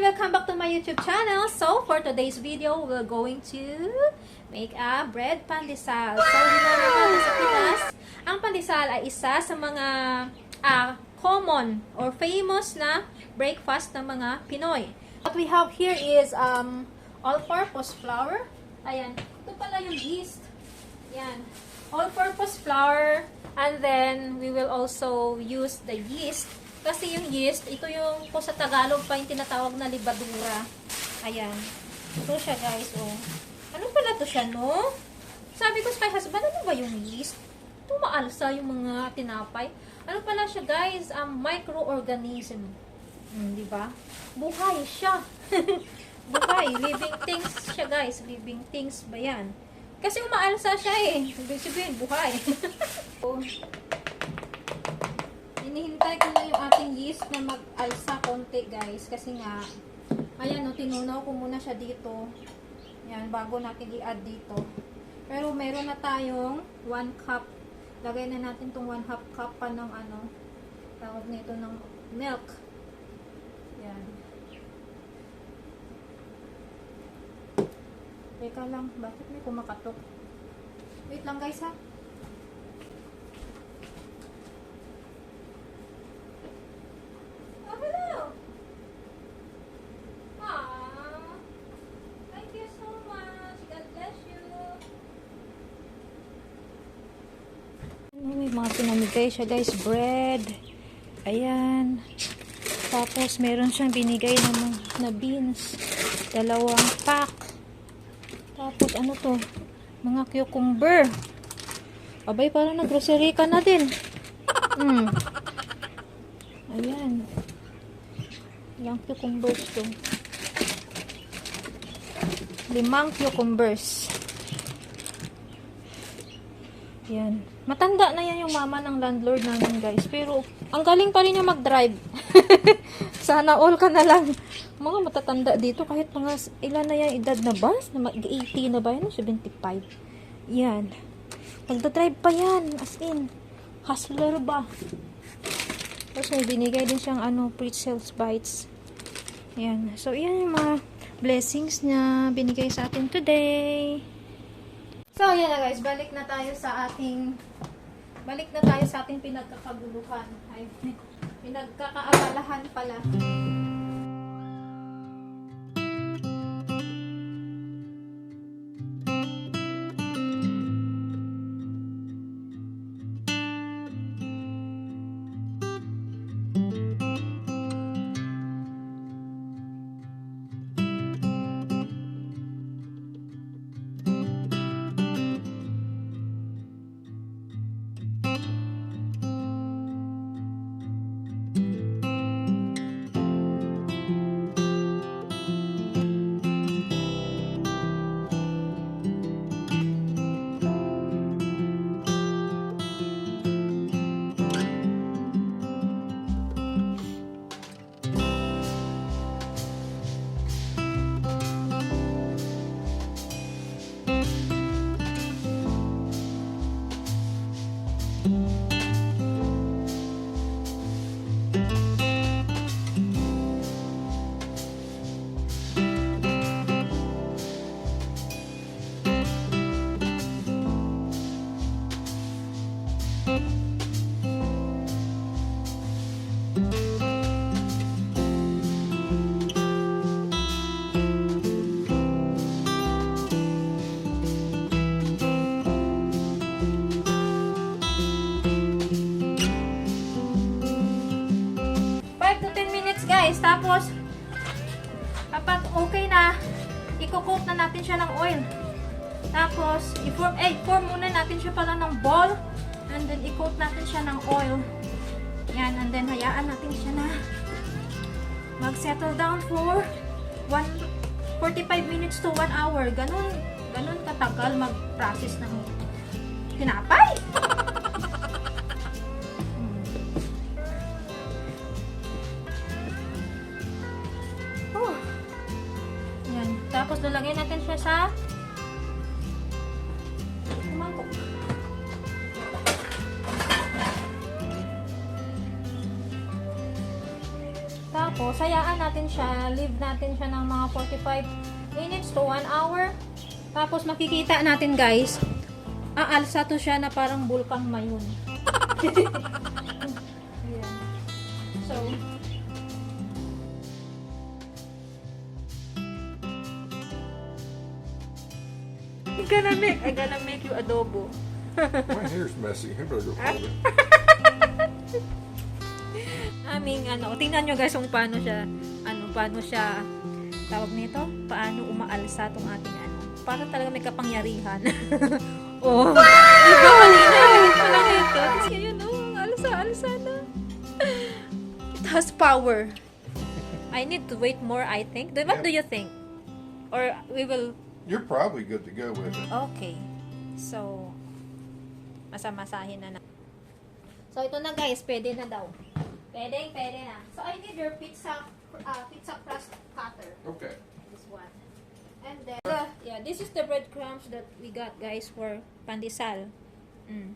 Welcome back to my YouTube channel. So, for today's video, we're going to make a bread pandesal. So, ginagawa natin sa Pinas, ang pandesal ay isa sa mga common or famous na breakfast ng mga Pinoy. What we have here is all-purpose flour. Ayan. Ito pala yung yeast. Ayan. All-purpose flour. And then, we will also use the yeast. Kasi yung yeast, ito yung po sa Tagalog pa yung tinatawag na libadura. Ayan. Ito siya guys, oh. Ano pala to siya, no? Sabi ko sa kay husband, ano ba yung yeast? Tumaalsa yung mga tinapay. Ano pala siya guys? Microorganism. Diba? Buhay siya. Buhay. Living things siya guys. Living things ba yan? Kasi umaalsa siya eh. Ibig sabihin, buhay. So, hinihintay ko na yung ating yeast na mag-alsa konti guys. Kasi nga, ayan o, tinunaw ko muna siya dito. Yan, bago natin i-add dito. Pero meron na tayong 1 cup. Lagay na natin tong 1/2 cup pa ng ano, tawag nito ng milk. Yan. Teka lang, bakit may kumakatok? Wait lang guys ha. May mga pinamigay siya guys, bread. Ayan. Tapos meron siyang binigay na beans. 2 pack. Tapos ano to? Mga cucumber. Abay, parang nag-grocery ka na din. Ayan. Ilang cucumbers to? 5 cucumbers. Yan. Matanda na yan yung mama ng landlord namin guys. Pero, ang galing pa rin niya mag-drive. Sana all ka na lang. Mga matatanda dito. Kahit mga ilan na yan edad na ba? Na mag-80 na ba yan? 75. Yan. Magdadrive pa yan. As in. Hustler ba? Tapos may binigay din siyang pretzels bites. Yan. So, yan yung mga blessings na binigay sa atin today. So, yan na guys, balik na tayo sa ating pinagkakaguluhan. Ay, pinagkakaabalahan pala. Guys, tapos kapag okay na, i-coat na natin siya ng oil. Tapos i-form muna natin siya pala ng ball, and then i-coat natin siya ng oil. Yan, and then hayaan natin siya na mag-settle down for 45 minutes to 1 hour. Ganun katagal mag-process ng tinapay. Tapos lalagay natin siya sa mangkok. Tapos So, sayaan natin siya. Leave natin siya ng mga 45 minutes to 1 hour. Tapos, makikita natin guys, aalsa to siya na parang bulkang mayon. Ayan. So, I'm gonna make you adobo. My hair's messy. I better go fold it. Aming tingnan nyo guys kung paano siya tawag nito, paano umaalsa tong ating para talaga may kapangyarihan. Oh, diba kanina lang ito. Kasi yun, alsa na. It has power. I need to wait more, I think. What do you think? Or we will... You're probably good to go with it. Okay. So, masamasahin na. So, ito na guys, pwede na daw. Pwede na. So, I need your pizza crust cutter. Okay. This one. And then, this is the breadcrumbs that we got guys for pandesal. Yan.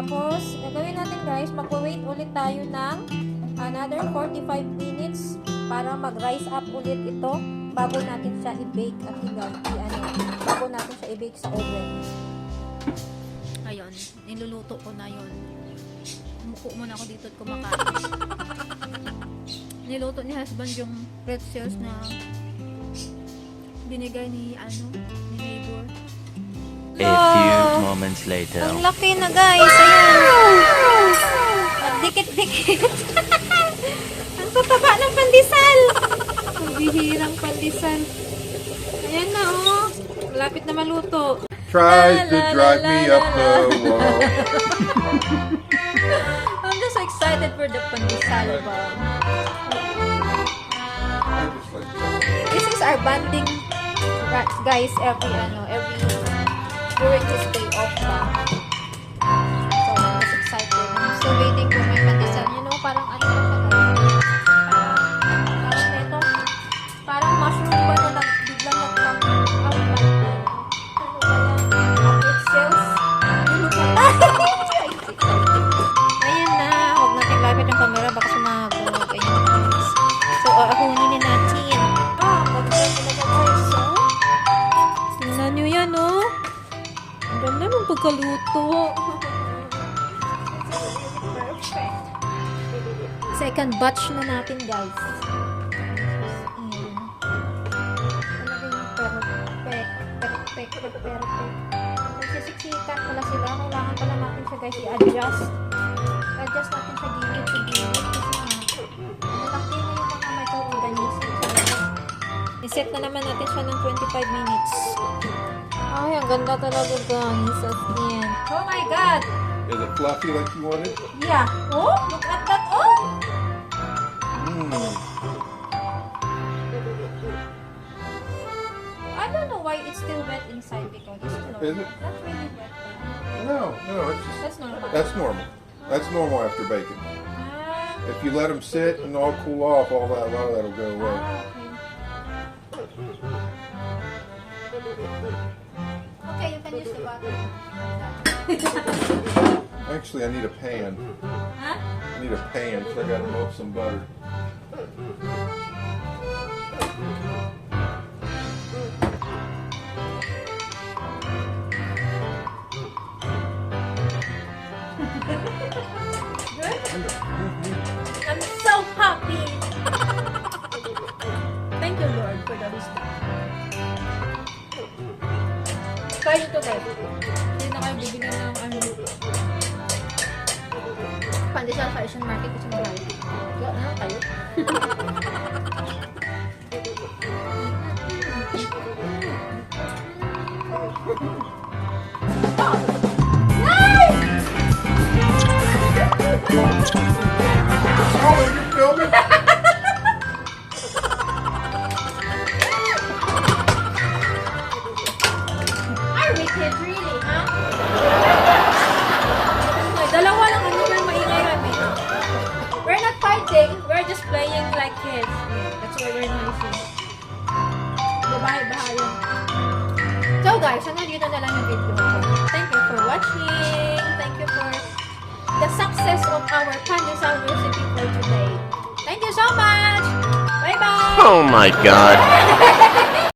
Tapos, gagawin natin guys, mag-wait ulit tayo ng another 45 minutes para mag-rise up ulit ito bago natin siya i-bake at bago natin siya i-bake sa oven. Ayun, niluluto ko na yun. Umuko muna ako dito at kumakain. Niluto ni husband yung pretzels na binigay ni neighbor. A few moments later. Ang laki na guys. Ayan. Dikit-dikit. Ang tataba ng pandesal. Ang bihirang pandesal. Ayan na oh. Malapit na maluto. Tries to drive me up the wall. I'm just so excited for the pandesal bar. This is our bonding guys every during this day off ba. So, I'm just excited. I'm still waiting for my pandesal. You know, parang na siya guys. Parang neto. Parang mushroom ba na biglang nagpang-out lang. Pretzels. Ayan na. Huwag natin lapit yung camera. Baka sumabog. Ayan guys. So, ahunin natin. Pag-break talaga guys. So, tingnan nyo yan oh. Ang ganda ng pagkaluto. Perfect. Second batch na natin, guys. Ayan. Perfect. Nagsisiksikan pala sila. Kailangan pala natin siya, guys, i-adjust. I-adjust natin sa gilid to gilid. Kasi malaki na yung mga microorganisms. I-set na naman natin siya ng 25 minutes. Ay, ang ganda talaga guys. As in. Oh my God! Is it fluffy like you wanted? Yeah. Oh, look at that. Oh! I don't know why it's still wet inside because it's not, Is it? not really wet. No, it's just... That's normal. That's normal. That's normal after baking. Ah, If you let them sit and all cool off, a lot of that'll go away. Okay, you can use the butter. Actually, I need a pan. Huh? I need a pan because I got to melt some butter. I'm so happy. Thank you, Lord, for the wisdom. Try nyo to guys. Hindi na kayo bibigyan ng pandesal sa Asian market kasi mahal. Wala na kayo. Oh, you filming? Are we kids really, huh? Okay, dalawa lang ano pero maingay kami. We're not fighting, we're just playing like kids. That's why we're noisy. Babahay-bahay yan. So guys, hanggang dito na lang yung video ko. Thank you for watching. Thank you for the success of our pandesal recipe for today. Thank you so much! Bye-bye! Oh my god.